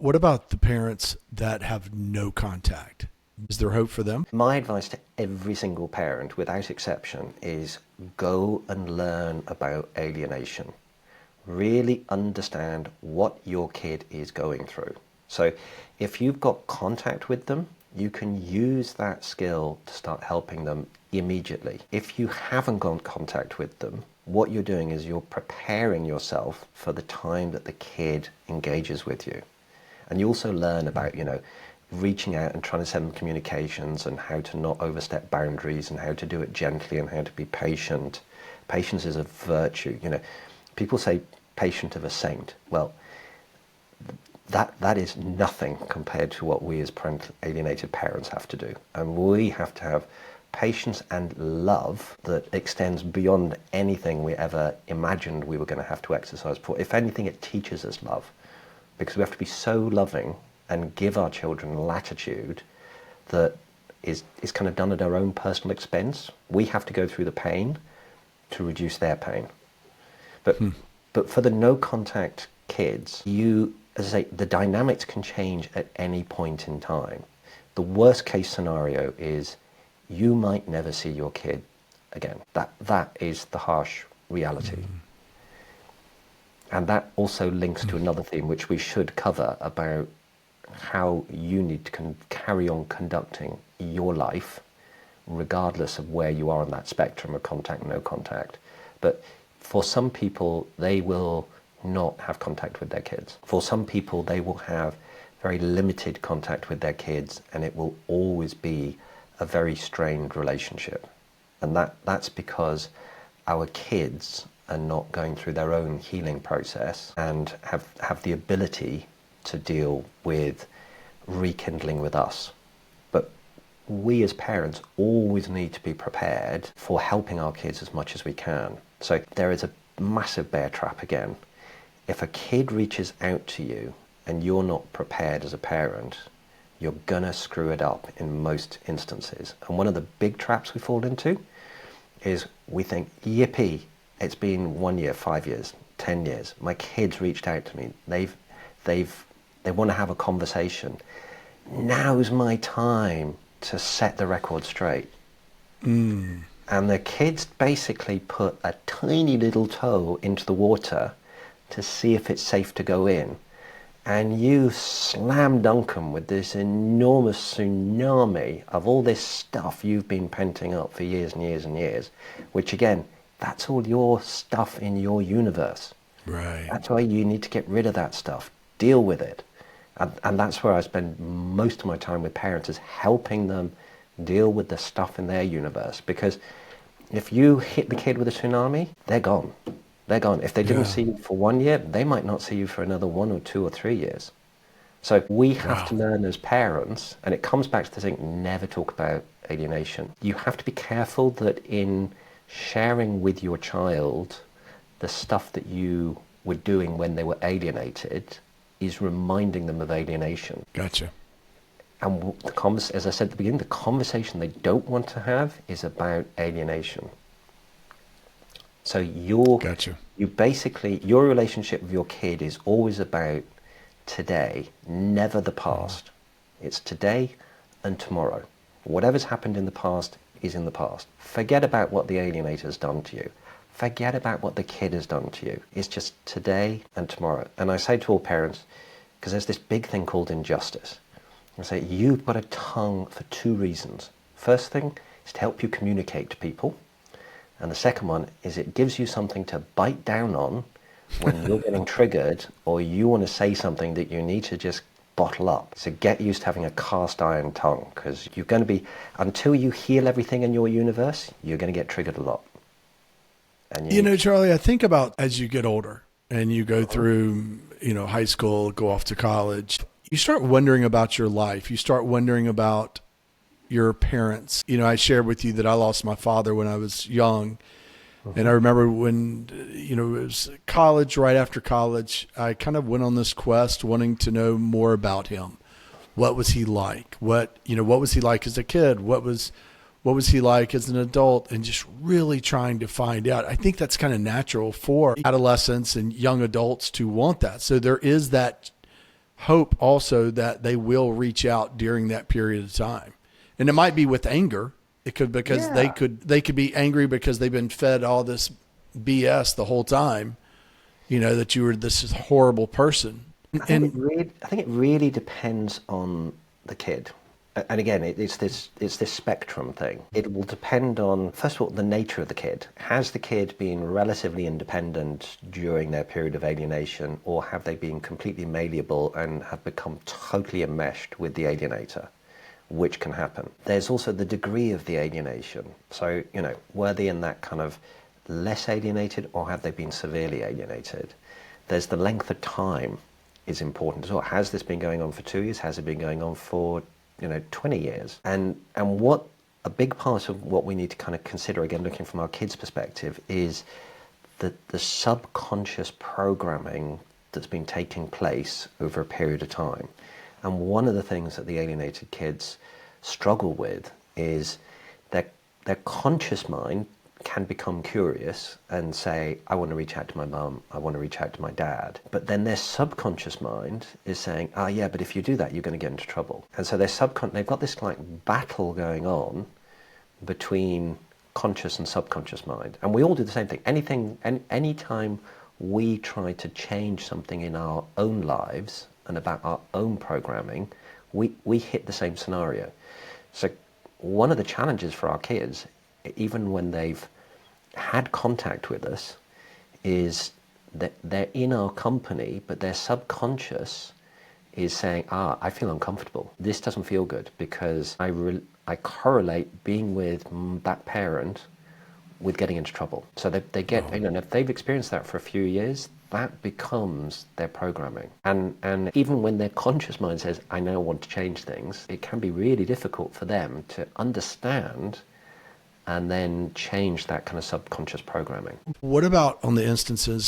What about the parents that have no contact? Is there hope for them? My advice to every single parent, without exception, is go and learn about alienation. Really understand what your kid is going through. So if you've got contact with them, you can use that skill to start helping them immediately. If you haven't got contact with them, what you're doing is you're preparing yourself for the time that the kid engages with you. And you also learn about, reaching out and trying to send them communications and how to not overstep boundaries and how to do it gently and how to be patient. Patience is a virtue. People say patient of a saint. Well, that is nothing compared to what we as alienated parents have to do. And we have to have patience and love that extends beyond anything we ever imagined we were going to have to exercise for. If anything, it teaches us love, because we have to be so loving and give our children latitude that is kind of done at our own personal expense. We have to go through the pain to reduce their pain. But for the no contact kids, as I say, the dynamics can change at any point in time. The worst case scenario is you might never see your kid again. That is the harsh reality. And that also links to another theme which we should cover about how you need to carry on conducting your life regardless of where you are on that spectrum of contact, no contact. But for some people, they will not have contact with their kids. For some people, they will have very limited contact with their kids, and it will always be a very strained relationship. And that's because our kids are not going through their own healing process and have the ability to deal with rekindling with us. But we as parents always need to be prepared for helping our kids as much as we can. So there is a massive bear trap again. If a kid reaches out to you and you're not prepared as a parent, you're gonna screw it up in most instances. And one of the big traps we fall into is we think, yippee, it's been 1 year, 5 years, 10 years. My kids reached out to me. They want to have a conversation. Now's my time to set the record straight. And the kids basically put a tiny little toe into the water to see if it's safe to go in. And you slam dunk them with this enormous tsunami of all this stuff you've been penting up for years and years and years, which again, that's all your stuff in your universe. Right. That's why you need to get rid of that stuff. Deal with it. And that's where I spend most of my time with parents, is helping them deal with the stuff in their universe. Because if you hit the kid with a tsunami, they're gone. They're gone. If they didn't see you for 1 year, they might not see you for another 1 or 2 or 3 years. So we have to learn as parents, and it comes back to the thing, never talk about alienation. You have to be careful that in sharing with your child the stuff that you were doing when they were alienated is reminding them of alienation. Gotcha. And as I said at the beginning, the conversation they don't want to have is about alienation. So your relationship with your kid is always about today, never the past. It's today and tomorrow. Whatever's happened in the past is in the past. Forget about what the alienator has done to you. Forget about what the kid has done to you. It's just today and tomorrow. And I say to all parents, because there's this big thing called injustice. I say, you've got a tongue for 2 reasons. First thing is to help you communicate to people. And the second one is it gives you something to bite down on when you're getting triggered or you want to say something that you need to just bottle up. So get used to having a cast iron tongue, because you're going to be, until you heal everything in your universe, you're going to get triggered a lot. And Charlie, I think about as you get older and you go through, high school, go off to college, you start wondering about your life. You start wondering about your parents. I shared with you that I lost my father when I was young. And I remember when, it was college, right after college, I kind of went on this quest wanting to know more about him. What was he like? What was he like as a kid? What was he like as an adult? And just really trying to find out. I think that's kind of natural for adolescents and young adults to want that. So there is that hope also that they will reach out during that period of time. And it might be with anger. It could, because Yeah. they could be angry because they've been fed all this BS the whole time, that you were this horrible person. And I think it really depends on the kid. And again, it's this spectrum thing. It will depend on, first of all, the nature of the kid. Has the kid been relatively independent during their period of alienation, or have they been completely malleable and have become totally enmeshed with the alienator? Which can happen. There's also the degree of the alienation. So, were they in that kind of less alienated, or have they been severely alienated? There's the length of time is important as well. Has this been going on for 2 years? Has it been going on for 20 years? And what a big part of what we need to kind of consider, again, looking from our kids' perspective, is the subconscious programming that's been taking place over a period of time. And one of the things that the alienated kids struggle with is their conscious mind can become curious and say, I want to reach out to my mum, I want to reach out to my dad. But then their subconscious mind is saying, yeah, but if you do that, you're going to get into trouble. And so they've got this like battle going on between conscious and subconscious mind. And we all do the same thing. Anytime we try to change something in our own lives and about our own programming, we hit the same scenario. So one of the challenges for our kids, even when they've had contact with us, is that they're in our company, but their subconscious is saying, I feel uncomfortable. This doesn't feel good because I correlate being with that parent with getting into trouble. So they get, if they've experienced that for a few years, that becomes their programming. And even when their conscious mind says, I now want to change things, it can be really difficult for them to understand and then change that kind of subconscious programming. what about on the instances